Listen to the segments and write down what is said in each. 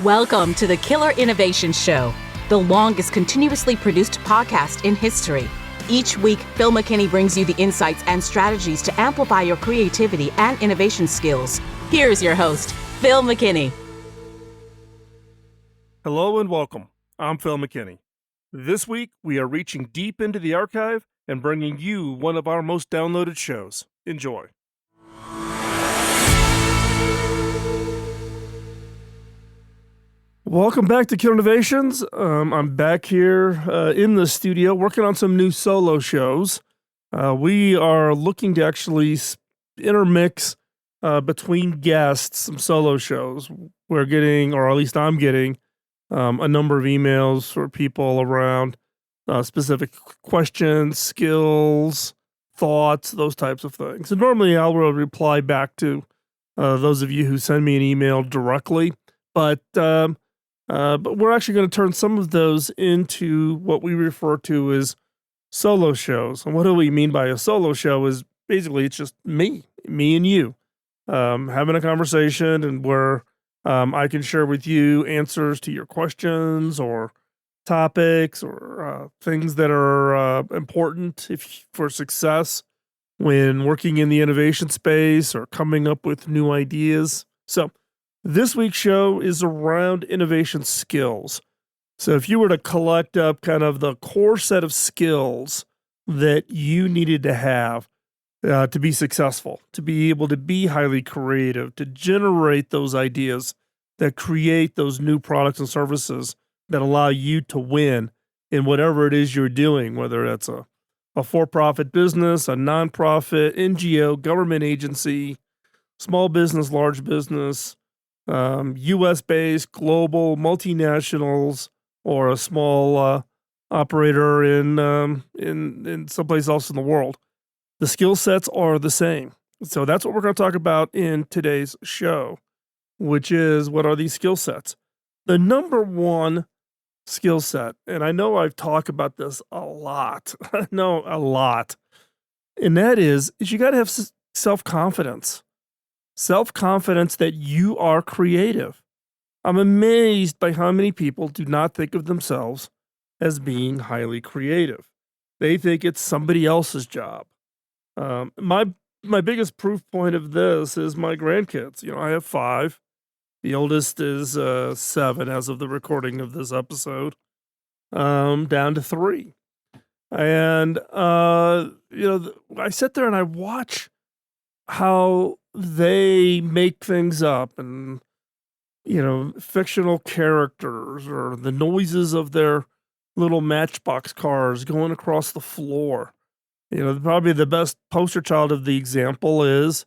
Welcome to the Killer Innovation Show, the longest continuously produced podcast in history. Each week, Phil McKinney brings you the insights and strategies to amplify your creativity and innovation skills. Here's your host, Phil McKinney. Hello and welcome. I'm Phil McKinney. This week, we are reaching deep into the archive and bringing you one of our most downloaded shows. Enjoy. Welcome back to Killer Innovations. I'm back here in the studio working on some new solo shows. We are looking to actually intermix between guests some solo shows. We're getting, or at least I'm getting, a number of emails for people around specific questions, skills, thoughts, those types of things. And normally I'll reply back to those of you who send me an email directly, but we're actually going to turn some of those into what we refer to as solo shows. And what do we mean by a solo show is basically it's just me and you having a conversation, and where I can share with you answers to your questions or topics or things that are important for success when working in the innovation space or coming up with new ideas. So this week's show is around innovation skills. So if you were to collect up kind of the core set of skills that you needed to have to be successful, to be able to be highly creative, to generate those ideas that create those new products and services that allow you to win in whatever it is you're doing, whether that's a for-profit business, a nonprofit, NGO, government agency, small business, large business, U.S.-based, global, multinationals, or a small operator in someplace else in the world. The skill sets are the same. So that's what we're going to talk about in today's show, which is, what are these skill sets? The number one skill set, and I know I've talked about this a lot, and that is you got to have self-confidence. Self-confidence that you are creative. I'm amazed by how many people do not think of themselves as being highly creative. They think it's somebody else's job. My biggest proof point of this is my grandkids. You know, I have 5. The oldest is 7 as of the recording of this episode, down to 3. And, I sit there and I watch how they make things up, and fictional characters or the noises of their little Matchbox cars going across the floor. Probably the best poster child of the example is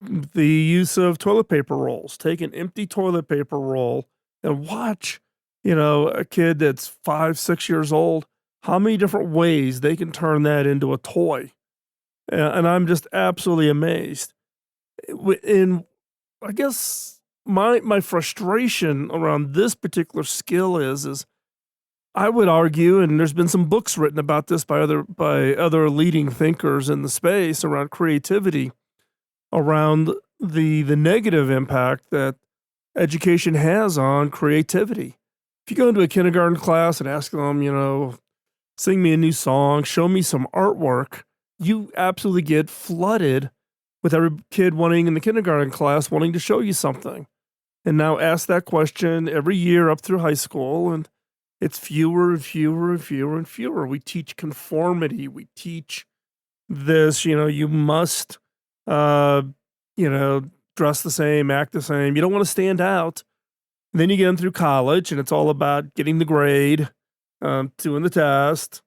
the use of toilet paper rolls. Take an empty toilet paper roll and watch a kid that's 5, 6 years old, how many different ways they can turn that into a toy. And I'm just absolutely amazed. And I guess my frustration around this particular skill is I would argue, and there's been some books written about this by other leading thinkers in the space around creativity, around the negative impact that education has on creativity. If you go into a kindergarten class and ask them, sing me a new song, show me some artwork, you absolutely get flooded with every kid in the kindergarten class wanting to show you something. And now ask that question every year up through high school, and it's fewer and fewer and fewer and fewer. We teach conformity. We teach this, you must, dress the same, act the same. You don't want to stand out. And then you get them through college, and it's all about getting the grade, doing the test.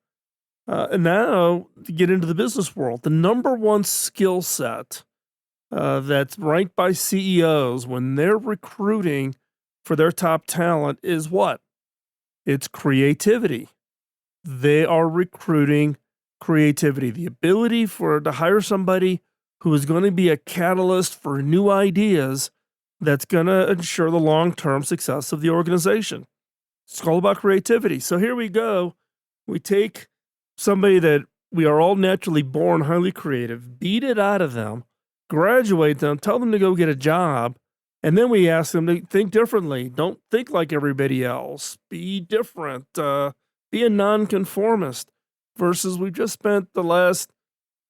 And now to get into the business world, the number one skill set that's ranked by CEOs when they're recruiting for their top talent is what? It's creativity. They are recruiting creativity, the ability to hire somebody who is going to be a catalyst for new ideas that's going to ensure the long-term success of the organization. It's all about creativity. So here we go. We take somebody that we are all naturally born highly creative, beat it out of them, graduate them, tell them to go get a job, And then we ask them to think differently. Don't think like everybody else. Be different. Be a nonconformist. Versus we've just spent the last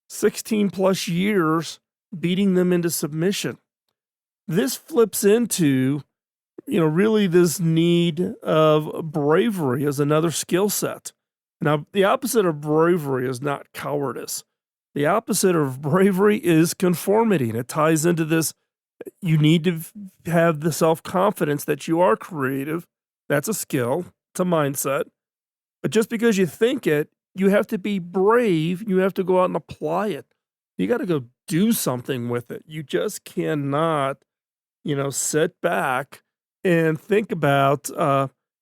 16 plus years beating them into submission. This flips into, really this need of bravery as another skill set. Now, the opposite of bravery is not cowardice. The opposite of bravery is conformity. And it ties into this. You need to have the self-confidence that you are creative. That's a skill. It's a mindset. But just because you think it, you have to be brave. You have to go out and apply it. You got to go do something with it. You just cannot, sit back and think about,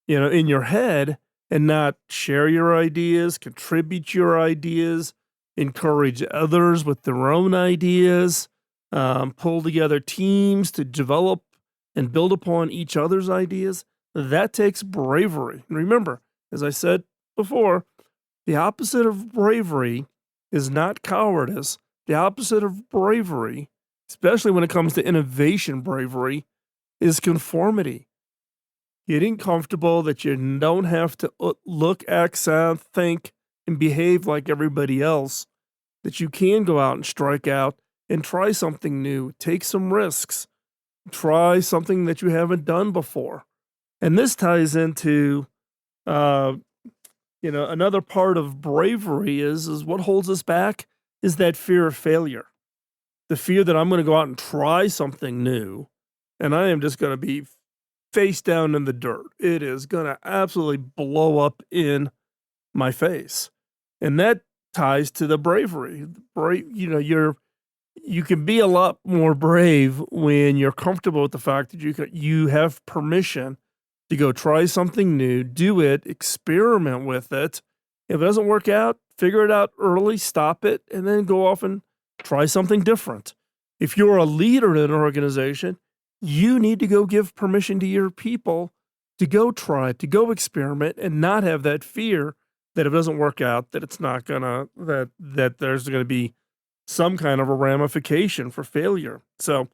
in your head and not share your ideas, contribute your ideas, encourage others with their own ideas, pull together teams to develop and build upon each other's ideas. That takes bravery. And remember, as I said before, the opposite of bravery is not cowardice. The opposite of bravery, especially when it comes to innovation bravery, is conformity. Getting comfortable that you don't have to look, act, sound, think, and behave like everybody else, that you can go out and strike out and try something new, take some risks, try something that you haven't done before. And this ties into, another part of bravery is what holds us back is that fear of failure. The fear that I'm going to go out and try something new and I am just going to be face down in the dirt. It is going to absolutely blow up in my face. And that ties to the bravery. You can be a lot more brave when you're comfortable with the fact that you have permission to go try something new, do it, experiment with it. If it doesn't work out, figure it out early, stop it, and then go off and try something different. If you're a leader in an organization, you need to go give permission to your people to go try, to go experiment, and not have that fear that if it doesn't work out, that it's not gonna, that there's gonna be some kind of a ramification for failure. So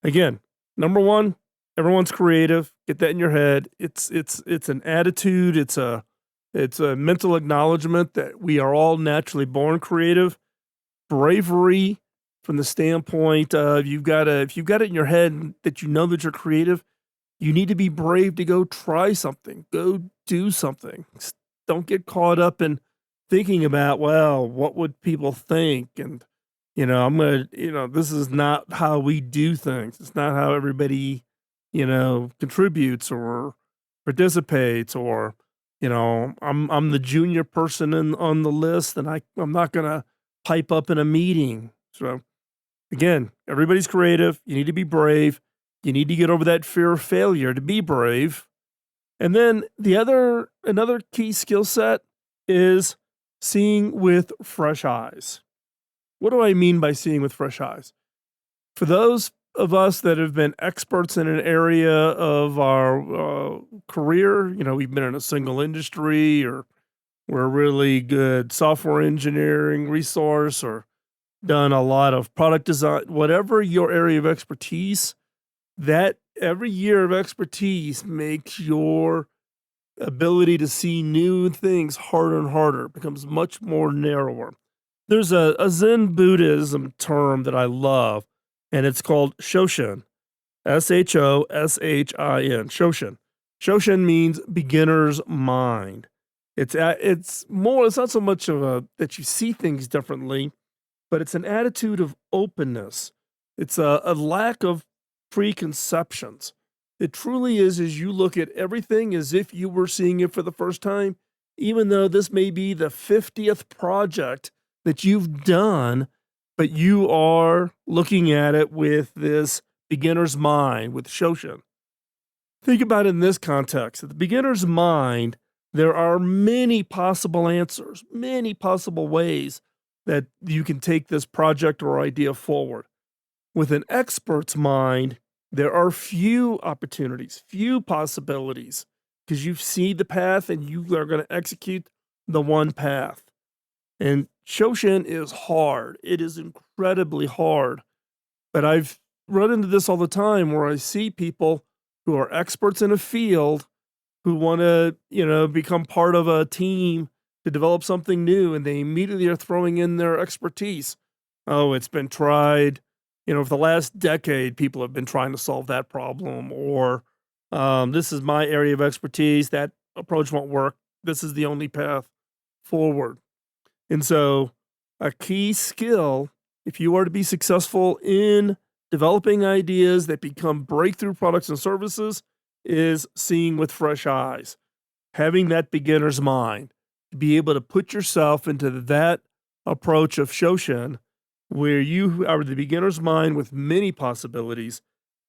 again, number one, everyone's creative. Get that in your head. It's an attitude. It's a mental acknowledgement that we are all naturally born creative. Bravery from the standpoint of if you've got it in your head that you know that you're creative, you need to be brave to go try something, go do something. Don't get caught up in thinking about, well, what would people think? And, this is not how we do things. It's not how everybody, contributes or participates or, I'm the junior person on the list and I'm not going to pipe up in a meeting. So again, everybody's creative. You need to be brave. You need to get over that fear of failure to be brave. And then another key skill set is seeing with fresh eyes. What do I mean by seeing with fresh eyes? For those of us that have been experts in an area of our career, we've been in a single industry or we're a really good software engineering resource or done a lot of product design, whatever your area of expertise, that every year of expertise makes your ability to see new things harder and harder. It becomes much more narrower. There's a Zen Buddhism term that I love, and it's called Shoshin. Shoshin. Shoshin. Shoshin means beginner's mind. It's not so much of that you see things differently, but it's an attitude of openness. It's a lack of preconceptions. It truly is as you look at everything as if you were seeing it for the first time, even though this may be the 50th project that you've done, but you are looking at it with this beginner's mind, with Shoshin. Think about it in this context. At the beginner's mind, there are many possible answers, many possible ways that you can take this project or idea forward. With an expert's mind, there are few opportunities, few possibilities, because you see the path and you are going to execute the one path. And Shoshin is hard. It is incredibly hard. But I've run into this all the time where I see people who are experts in a field who want to, become part of a team to develop something new, and they immediately are throwing in their expertise. Oh, it's been tried. For the last decade, people have been trying to solve that problem, or this is my area of expertise. That approach won't work. This is the only path forward. And so, a key skill, if you are to be successful in developing ideas that become breakthrough products and services, is seeing with fresh eyes, having that beginner's mind, to be able to put yourself into that approach of Shoshin, where you are the beginner's mind with many possibilities,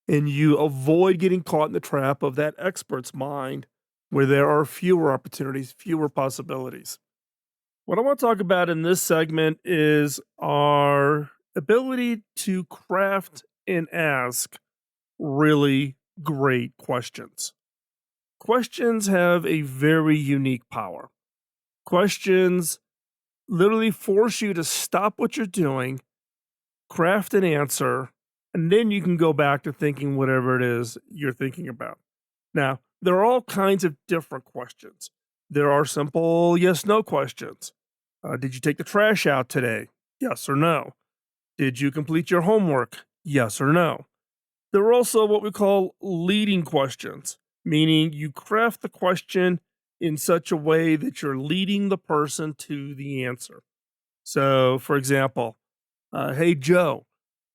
and you avoid getting caught in the trap of that expert's mind, where there are fewer opportunities, fewer possibilities. What I want to talk about in this segment is our ability to craft and ask really great questions. Questions have a very unique power. Questions literally force you to stop what you're doing, craft an answer, and then you can go back to thinking whatever it is you're thinking about. Now, there are all kinds of different questions. There are simple yes no questions. Did you take the trash out today? Yes or no. Did you complete your homework? Yes or no. There are also what we call leading questions, meaning you craft the question in such a way that you're leading the person to the answer. So, for example, hey, Joe,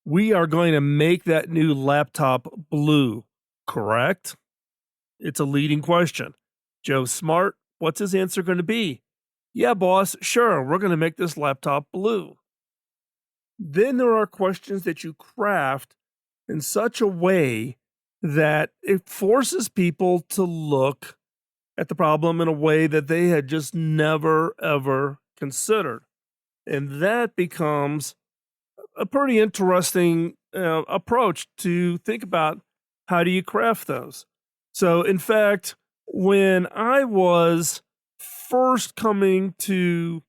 we are going to make that new laptop blue, correct? It's a leading question. Joe's smart. What's his answer going to be? Yeah, boss, sure, we're going to make this laptop blue. Then there are questions that you craft in such a way that it forces people to look at the problem in a way that they had just never, ever considered. And that becomes a pretty interesting approach to think about how do you craft those. So, in fact, when I was first coming to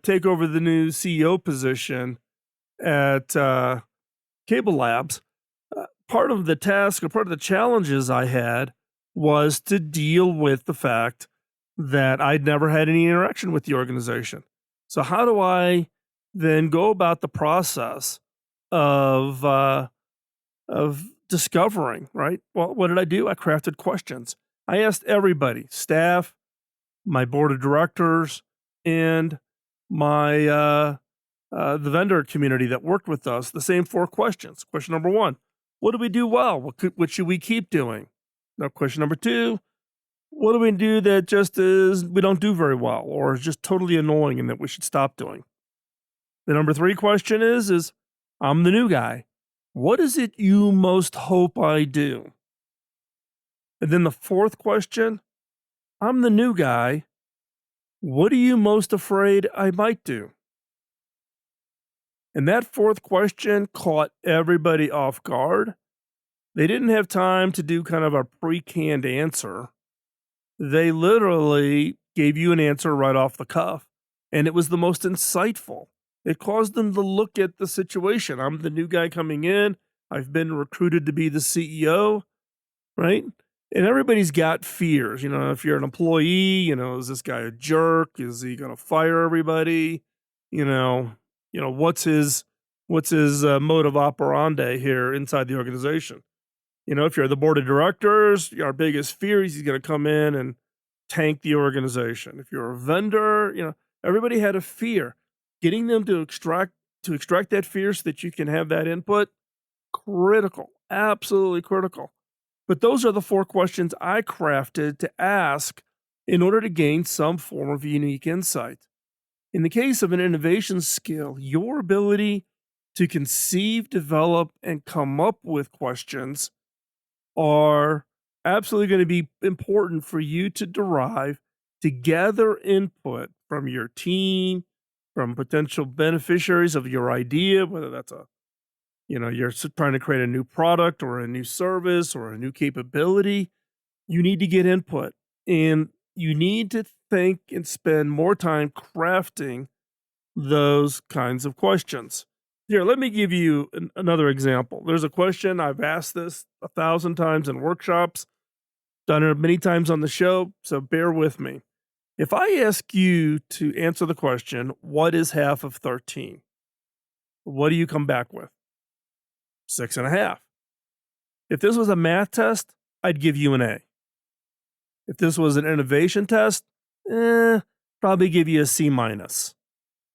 take over the new CEO position at Cable Labs, part of the task or part of the challenges I had was to deal with the fact that I'd never had any interaction with the organization. So, how do I then go about the process of discovering, right? Well, what did I do? I crafted questions. I asked everybody, staff, my board of directors, and my the vendor community that worked with us, the same 4 questions. Question number 1: what do we do well? What should we keep doing? Now, question number 2: what do we do that just is we don't do very well, or is just totally annoying and that we should stop doing? The number 3 question is I'm the new guy. What is it you most hope I do? And then the 4th question: I'm the new guy. What are you most afraid I might do? And that 4th question caught everybody off guard. They didn't have time to do kind of a pre-canned answer. They literally gave you an answer right off the cuff, and it was the most insightful. It caused them to look at the situation. I'm the new guy coming in. I've been recruited to be the CEO, right? And everybody's got fears. If you're an employee, is this guy a jerk? Is he going to fire everybody? You know, what's his modus operandi here inside the organization? If you're the board of directors, our biggest fear is he's going to come in and tank the organization. If you're a vendor, everybody had a fear. Getting them to extract that fear so that you can have that input, critical, absolutely critical. But those are the 4 questions I crafted to ask in order to gain some form of unique insight. In the case of an innovation skill, your ability to conceive, develop, and come up with questions are absolutely going to be important for you to derive, to gather input from your team, from potential beneficiaries of your idea, whether that's you're trying to create a new product or a new service or a new capability. You need to get input, and you need to think and spend more time crafting those kinds of questions. Here, let me give you another example. There's a question. I've asked this 1,000 times in workshops, done it many times on the show, so bear with me. If I ask you to answer the question, what is half of 13? What do you come back with? 6.5. If this was a math test, I'd give you an A. If this was an innovation test, probably give you a C minus.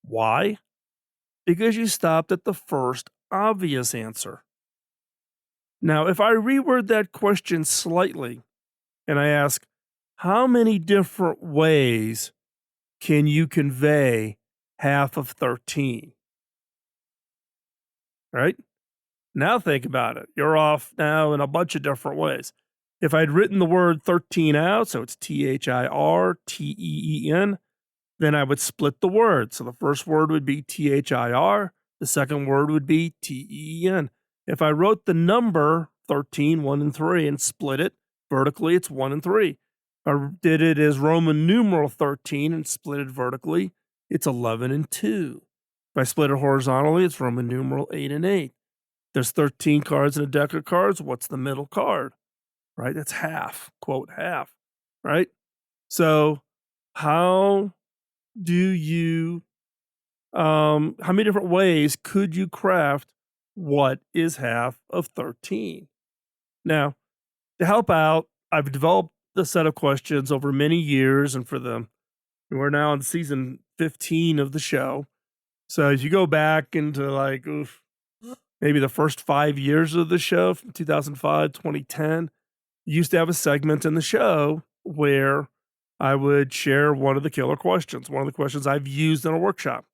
Why? Because you stopped at the first obvious answer. Now, if I reword that question slightly and I ask, how many different ways can you convey half of 13? Right? Now think about it. You're off now in a bunch of different ways. If I'd written the word 13 out, so it's THIRTEEN, then I would split the word. So the first word would be THIR, the second word would be TEEN. If I wrote the number 13, 1 and 3, and split it vertically, it's 1 and 3. I did it as Roman numeral 13 and split it vertically, it's 11 and 2. If I split it horizontally, it's Roman numeral 8 and 8. There's 13 cards in a deck of cards. What's the middle card? Right? That's half, quote, half, right? So how do you, how many different ways could you craft what is half of 13? Now, to help out, I've developed a set of questions over many years, and we're now on season 15 of the show. So as you go back into maybe the first 5 years of the show, from 2005, 2010, used to have a segment in the show where I would share one of the killer questions, one of the questions I've used in a workshop.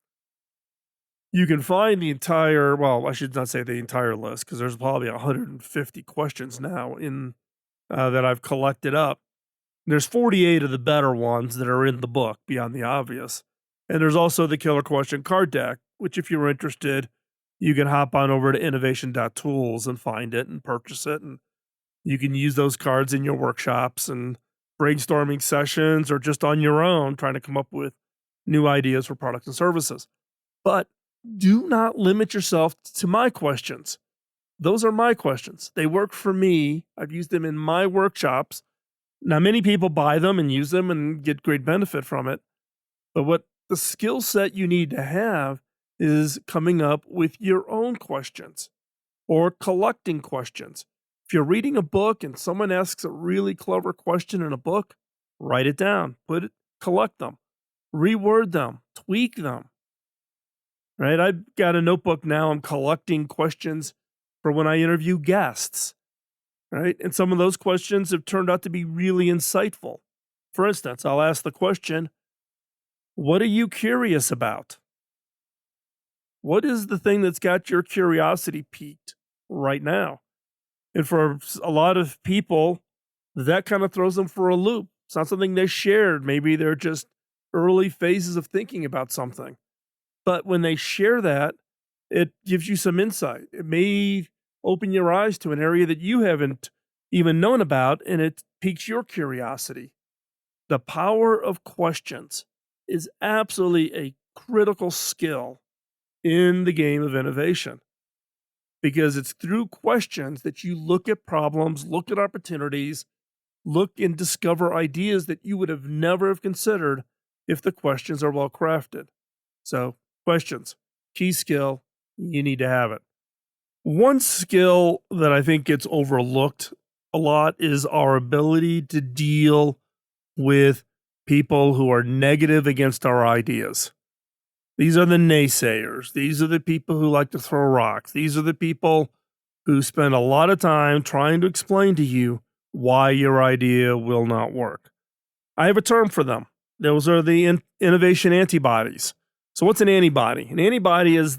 You can find the entire, well, I should not say the entire list, because there's probably 150 questions now in that I've collected up. There's 48 of the better ones that are in the book, beyond the obvious. And there's also the killer question card deck, which if you're interested, you can hop on over to innovation.tools and find it and purchase it. And you can use those cards in your workshops and brainstorming sessions, or just on your own trying to come up with new ideas for products and services. But do not limit yourself to my questions. Those are my questions. They work for me. I've used them in my workshops. Now, many people buy them and use them and get great benefit from it. But what the skill set you need to have is coming up with your own questions or collecting questions. If you're reading a book and someone asks a really clever question in a book, write it down, collect them, reword them, tweak them. Right? I've got a notebook now. I'm collecting questions for when I interview guests. Right? And some of those questions have turned out to be really insightful. For instance, I'll ask the question, what are you curious about? What is the thing that's got your curiosity piqued right now? And for a lot of people, that kind of throws them for a loop. It's not something they shared. Maybe they're just early phases of thinking about something. But when they share that, it gives you some insight. It may open your eyes to an area that you haven't even known about, and it piques your curiosity. The power of questions is absolutely a critical skill in the game of innovation, because it's through questions that you look at problems, look at opportunities, look and discover ideas that you would have never have considered if the questions are well crafted. So, questions, key skill, you need to have it. One skill that I think gets overlooked a lot is our ability to deal with people who are negative against our ideas. These are the naysayers. These are the people who like to throw rocks. These are the people who spend a lot of time trying to explain to you why your idea will not work. I have a term for them. Those are the innovation antibodies. So what's an antibody? An antibody is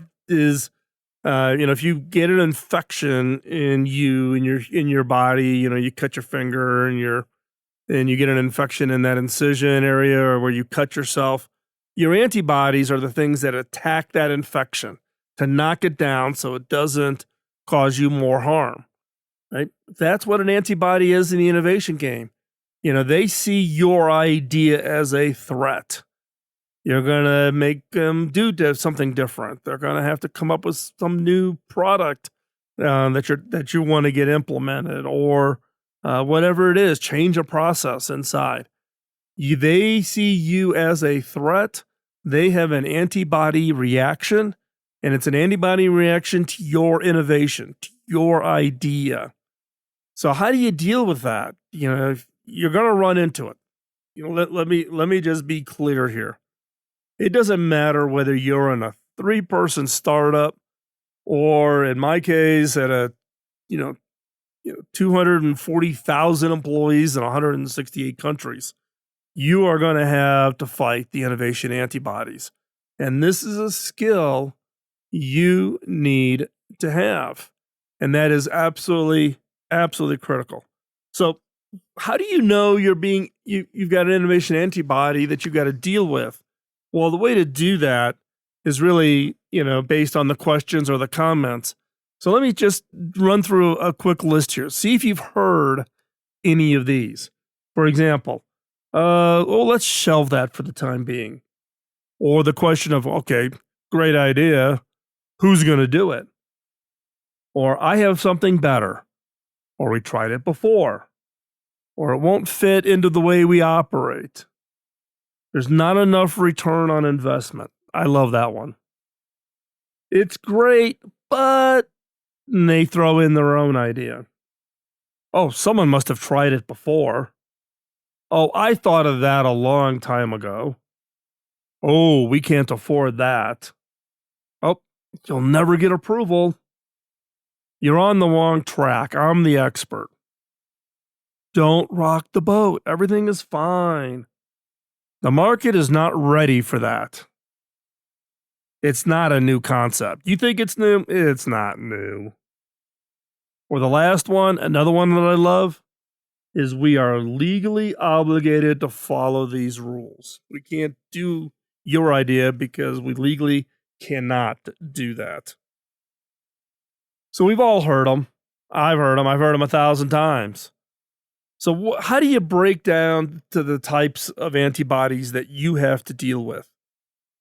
if you get an infection in your body, you cut your finger and you get an infection in that incision area, or where you cut yourself. Your antibodies are the things that attack that infection to knock it down so it doesn't cause you more harm, right? That's what an antibody is in the innovation game. They see your idea as a threat. You're going to make them do something different. They're going to have to come up with some new product that you want to get implemented, or whatever it is, change a process inside. They see you as a threat. They have an antibody reaction, and it's an antibody reaction to your innovation, to your idea. So how do you deal with that? You're going to run into it. Let me just be clear here. It doesn't matter whether you're in a 3-person startup, or in my case at a 240,000 employees in 168 countries. You are going to have to fight the innovation antibodies. And this is a skill you need to have. And that is absolutely, absolutely critical. So how do you know you've got an innovation antibody that you've got to deal with? Well, the way to do that is really, based on the questions or the comments. So let me just run through a quick list here. See if you've heard any of these. For example, let's shelve that for the time being. Or the question of, okay, great idea, who's going to do it? Or I have something better. Or we tried it before. Or it won't fit into the way we operate. There's not enough return on investment. I love that one. It's great, but they throw in their own idea. Oh, someone must have tried it before. Oh, I thought of that a long time ago. Oh, we can't afford that. Oh, you'll never get approval. You're on the wrong track. I'm the expert. Don't rock the boat. Everything is fine. The market is not ready for that. It's not a new concept. You think it's new? It's not new. Or the last one, another one that I love, is we are legally obligated to follow these rules. We can't do your idea because we legally cannot do that. So we've all heard them. I've heard them. I've heard them 1,000 times. So how do you break down to the types of antibodies that you have to deal with?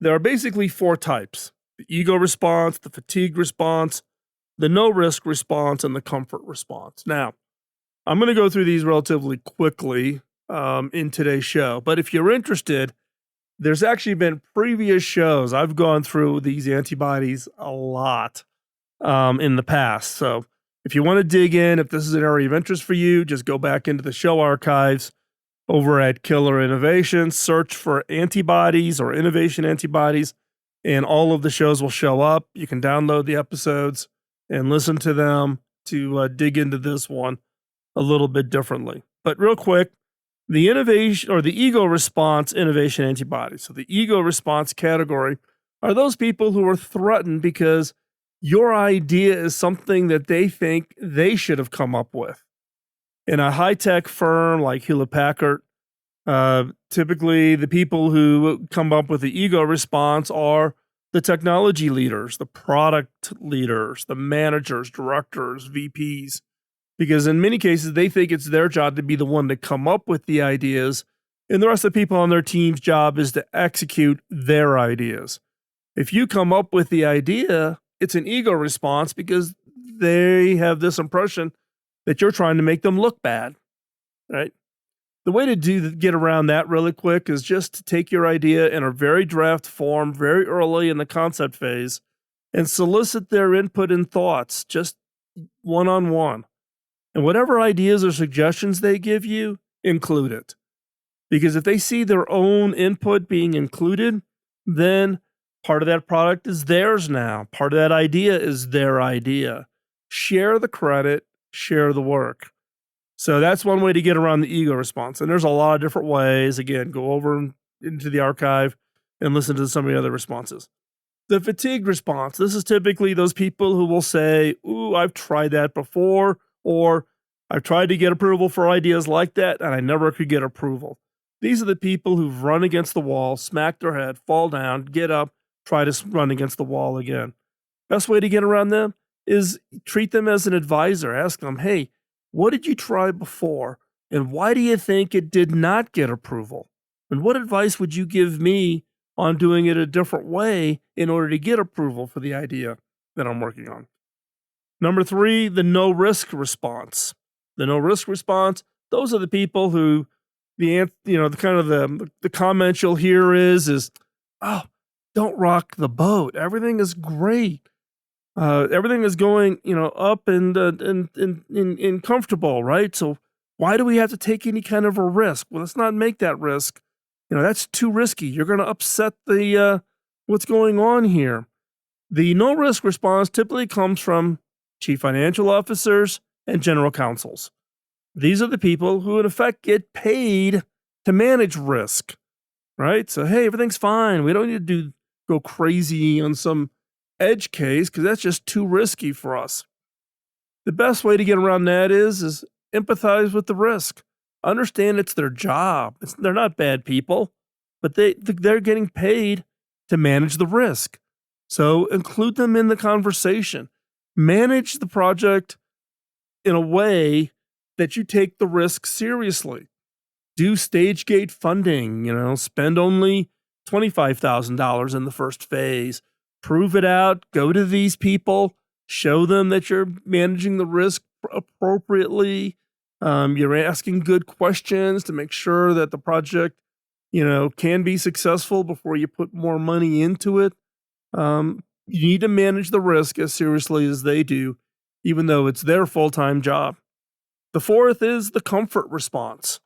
There are basically 4 types: the ego response, the fatigue response, the no-risk response, and the comfort response. Now, I'm going to go through these relatively quickly in today's show, but if you're interested, there's actually been previous shows. I've gone through these antibodies a lot in the past. So if you want to dig in, if this is an area of interest for you, just go back into the show archives over at Killer Innovations, search for antibodies or innovation antibodies, and all of the shows will show up. You can download the episodes and listen to them to dig into this one a little bit differently. But real quick, the innovation or the ego response innovation antibodies. So the ego response category are those people who are threatened because your idea is something that they think they should have come up with. In a high-tech firm like Hewlett-Packard, typically the people who come up with the ego response are the technology leaders, the product leaders, the managers, directors, VPs, because in many cases they think it's their job to be the one to come up with the ideas, and the rest of the people on their team's job is to execute their ideas. If you come up with the idea, it's an ego response because they have this impression that you're trying to make them look bad, right? The way to get around that really quick is just to take your idea in a very draft form, very early in the concept phase, and solicit their input and thoughts, just one-on-one. And whatever ideas or suggestions they give you, include it. Because if they see their own input being included, then part of that product is theirs now. Part of that idea is their idea. Share the credit, share the work. So that's one way to get around the ego response. And there's a lot of different ways. Again, go over into the archive and listen to some of the other responses. The fatigue response. This is typically those people who will say, ooh, I've tried that before, or I've tried to get approval for ideas like that, and I never could get approval. These are the people who've run against the wall, smack their head, fall down, get up, try to run against the wall again. Best way to get around them is treat them as an advisor. Ask them, hey, what did you try before? And why do you think it did not get approval? And what advice would you give me on doing it a different way in order to get approval for the idea that I'm working on. Number 3, the no risk response. The no risk response, those are the people who the comment you'll hear is, oh, don't rock the boat. Everything is great. Everything is going, up and comfortable, right? So why do we have to take any kind of a risk? Well, let's not make that risk. That's too risky. You're going to upset the what's going on here. The no risk response typically comes from chief financial officers and general counsels. These are the people who, in effect, get paid to manage risk, right? So, hey, everything's fine. We don't need to go crazy on some edge case because that's just too risky for us. The best way to get around that is empathize with the risk. Understand it's their job. They're not bad people, but they're getting paid to manage the risk. So include them in the conversation. Manage the project in a way that you take the risk seriously. Do stage gate funding, spend only $25,000 in the first phase. Prove it out, go to these people, show them that you're managing the risk appropriately. You're asking good questions to make sure that the project, can be successful before you put more money into it. You need to manage the risk as seriously as they do, even though it's their full-time job. The 4th is the comfort response.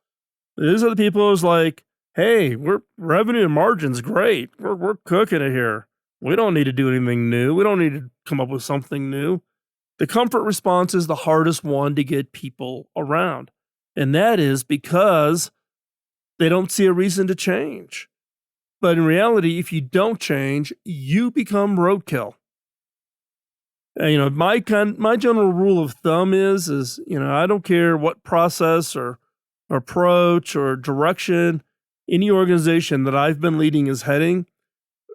These are the people who's like, hey, revenue and margin's great. We're cooking it here. We don't need to do anything new. We don't need to come up with something new. The comfort response is the hardest one to get people around. And that is because they don't see a reason to change. But in reality, if you don't change, you become roadkill. My general rule of thumb is I don't care what process or approach or direction any organization that I've been leading is heading.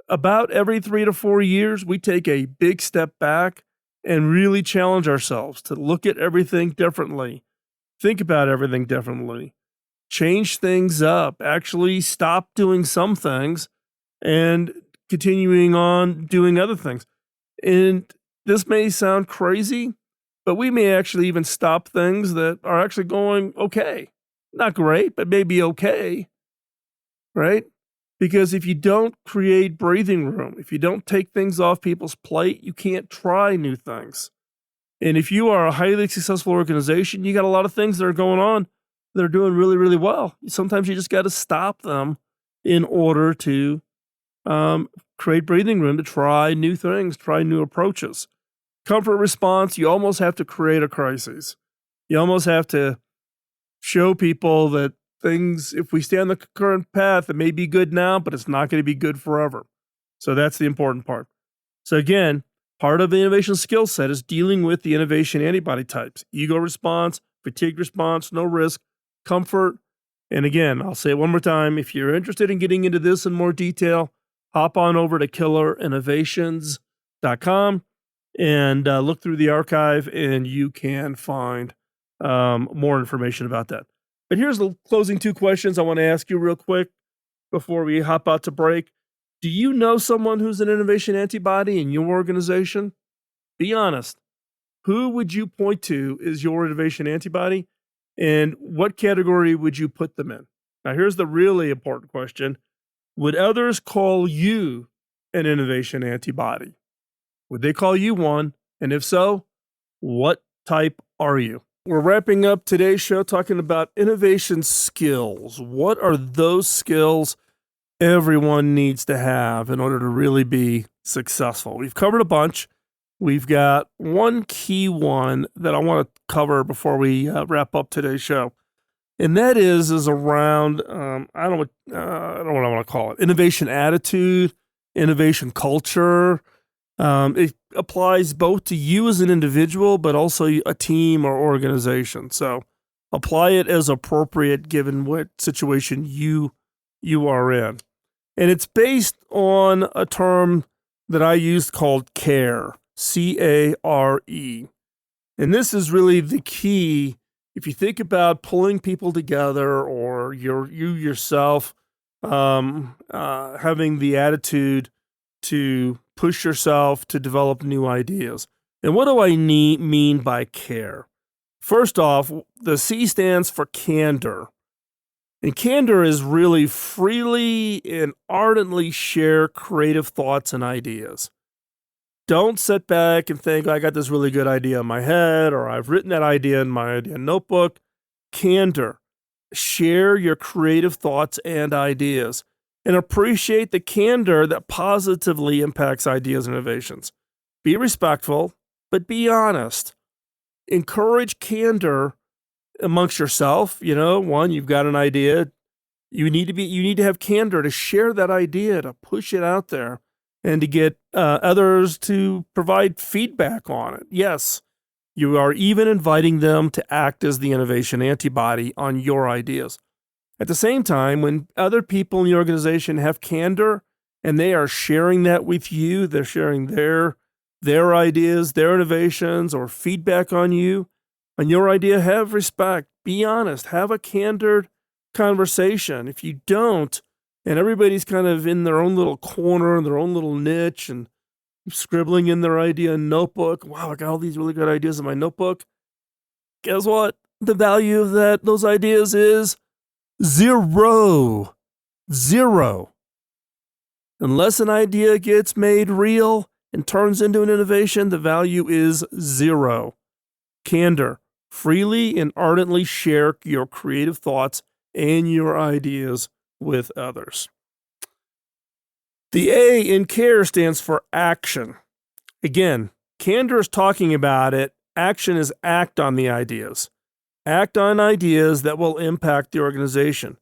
About every 3 to 4 years, we take a big step back and really challenge ourselves to look at everything differently, think about everything differently, change things up, actually stop doing some things and continuing on doing other things. And this may sound crazy, but we may actually even stop things that are actually going okay. Not great, but maybe okay, right? Because if you don't create breathing room, if you don't take things off people's plate, you can't try new things. And if you are a highly successful organization, you got a lot of things that are going on that are doing really, really well. Sometimes you just got to stop them in order to create breathing room to try new things, try new approaches. Comfort response, you almost have to create a crisis. You almost have to show people that things, if we stay on the current path, it may be good now, but it's not going to be good forever. So that's the important part. So again, part of the innovation skill set is dealing with the innovation antibody types: ego response, fatigue response, no risk, comfort. And again, I'll say it one more time. If you're interested in getting into this in more detail, hop on over to killerinnovations.com and look through the archive, and you can find more information about that. But here's the closing 2 questions I want to ask you real quick before we hop out to break. Do you know someone who's an innovation antibody in your organization? Be honest. Who would you point to as your innovation antibody, and what category would you put them in? Now, here's the really important question. Would others call you an innovation antibody? Would they call you one? And if so, what type are you? We're wrapping up today's show talking about innovation skills. What are those skills everyone needs to have in order to really be successful? We've covered a bunch. We've got one key one that I want to cover before we wrap up today's show. And that is around, I don't know what I want to call it, innovation attitude, innovation culture. It applies both to you as an individual, but also a team or organization. So apply it as appropriate given what situation you are in. And it's based on a term that I used called CARE, C-A-R-E. And this is really the key. If you think about pulling people together, or you yourself having the attitude to push yourself to develop new ideas. And what do I mean by care? First off, the C stands for candor. And candor is really freely and ardently share creative thoughts and ideas. Don't sit back and think, I got this really good idea in my head, or I've written that idea in my idea notebook. Candor. Share your creative thoughts and ideas, and appreciate the candor that positively impacts ideas and innovations. Be respectful, but be honest. Encourage candor amongst yourself. One, you've got an idea. You need to have candor to share that idea, to push it out there, and to get others to provide feedback on it. Yes, you are even inviting them to act as the innovation antibody on your ideas. At the same time, when other people in the organization have candor and they are sharing that with you, they're sharing their ideas, their innovations, or feedback on you, on your idea, have respect, be honest, have a candid conversation. If you don't, and everybody's kind of in their own little corner, their own little niche, and scribbling in their idea notebook, wow, I got all these really good ideas in my notebook. Guess what? The value of those ideas is zero. Zero. Unless an idea gets made real and turns into an innovation, the value is zero. Candor. Freely and ardently share your creative thoughts and your ideas with others. The A in care stands for action. Again, candor is talking about it. Action is act on the ideas. Act on ideas that will impact the organization.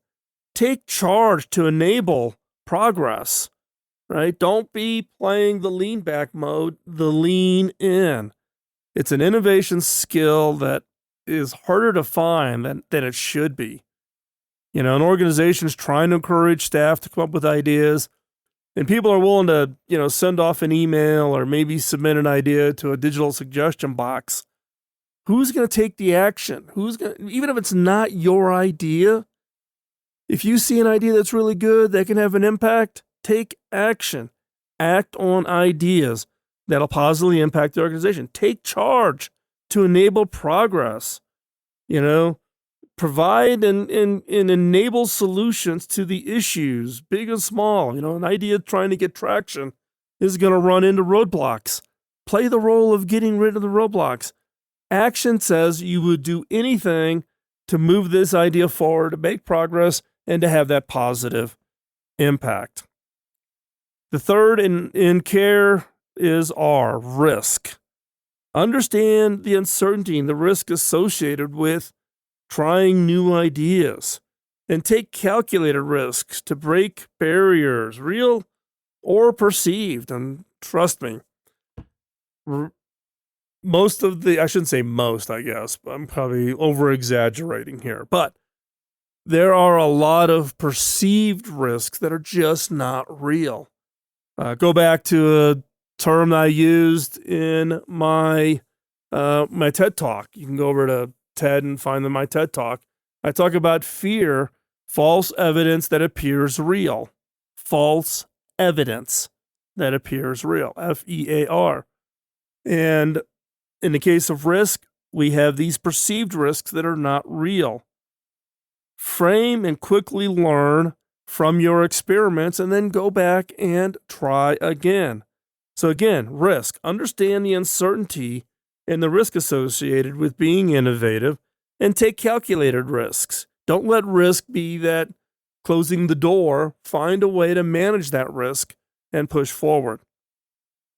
Take charge to enable progress, right? Don't be playing the lean back mode, the lean in. It's an innovation skill that is harder to find than it should be. An organization is trying to encourage staff to come up with ideas, and people are willing to, send off an email or maybe submit an idea to a digital suggestion box. Who's going to take the action? Even if it's not your idea, if you see an idea that's really good, that can have an impact, take action. Act on ideas that'll positively impact the organization. Take charge to enable progress. Provide and enable solutions to the issues, big and small. An idea trying to get traction is going to run into roadblocks. Play the role of getting rid of the roadblocks. Action says you would do anything to move this idea forward, to make progress, and to have that positive impact. The third in care is R, risk. Understand the uncertainty and the risk associated with trying new ideas, and take calculated risks to break barriers, real or perceived. And trust me, I shouldn't say most, I guess, I'm probably over exaggerating here, but there are a lot of perceived risks that are just not real. Go back to a term I used in my TED Talk. You can go over to TED and find my TED Talk. I talk about fear, false evidence that appears real. False evidence that appears real. FEAR. And in the case of risk, we have these perceived risks that are not real. Frame and quickly learn from your experiments and then go back and try again. So again, risk. Understand the uncertainty and the risk associated with being innovative, and take calculated risks. Don't let risk be that closing the door. Find a way to manage that risk and push forward.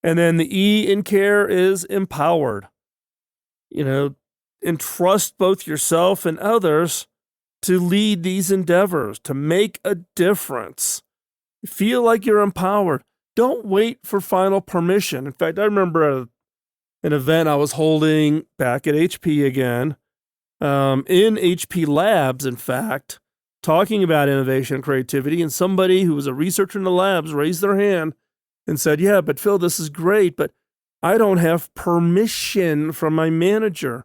And then the E in care is empowered. Entrust both yourself and others to lead these endeavors, to make a difference. Feel like you're empowered. Don't wait for final permission. In fact, I remember an event I was holding back at HP again, in HP Labs, in fact, talking about innovation and creativity, and somebody who was a researcher in the labs raised their hand and said, yeah, but Phil, this is great, but I don't have permission from my manager.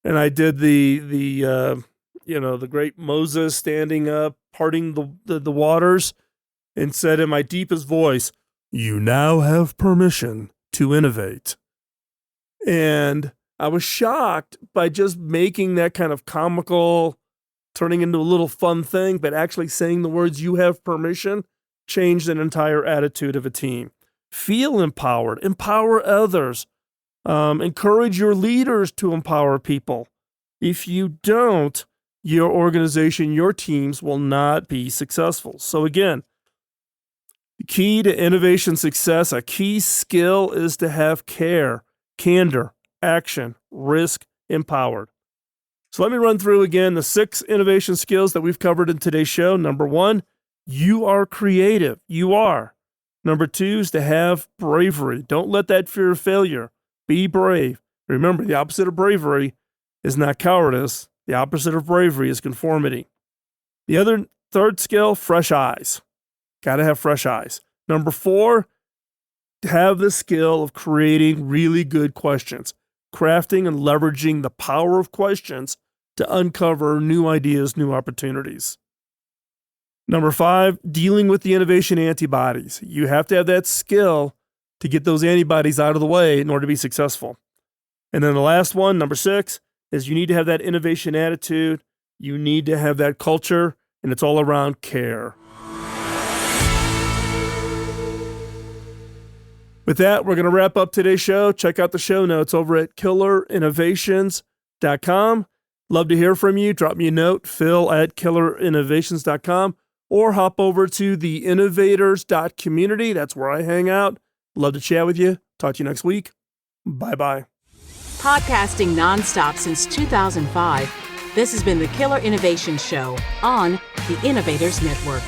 And I did the the great Moses standing up, parting the waters, and said in my deepest voice, "You now have permission to innovate." And I was shocked by just making that kind of comical, turning into a little fun thing, but actually saying the words, "you have permission," changed an entire attitude of a team. Feel empowered, empower others, encourage your leaders to empower people. If you don't, your organization, your teams will not be successful. So again, the key to innovation success, a key skill is to have care, candor, action, risk, empowered. So let me run through again the 6 innovation skills that we've covered in today's show. Number 1, you are creative. You are. Number 2 is to have bravery. Don't let that fear of failure. Be brave. Remember, the opposite of bravery is not cowardice. The opposite of bravery is conformity. The third skill, fresh eyes. Got to have fresh eyes. Number 4, have the skill of creating really good questions, crafting and leveraging the power of questions to uncover new ideas, new opportunities. Number 5, dealing with the innovation antibodies. You have to have that skill to get those antibodies out of the way in order to be successful. And then the last one, number 6, is you need to have that innovation attitude. You need to have that culture, and it's all around care. With that, we're going to wrap up today's show. Check out the show notes over at killerinnovations.com. Love to hear from you. Drop me a note, phil@killerinnovations.com, or hop over to the innovators.community. That's where I hang out. Love to chat with you. Talk to you next week. Bye-bye. Podcasting nonstop since 2005, this has been the Killer Innovation Show on the Innovators Network.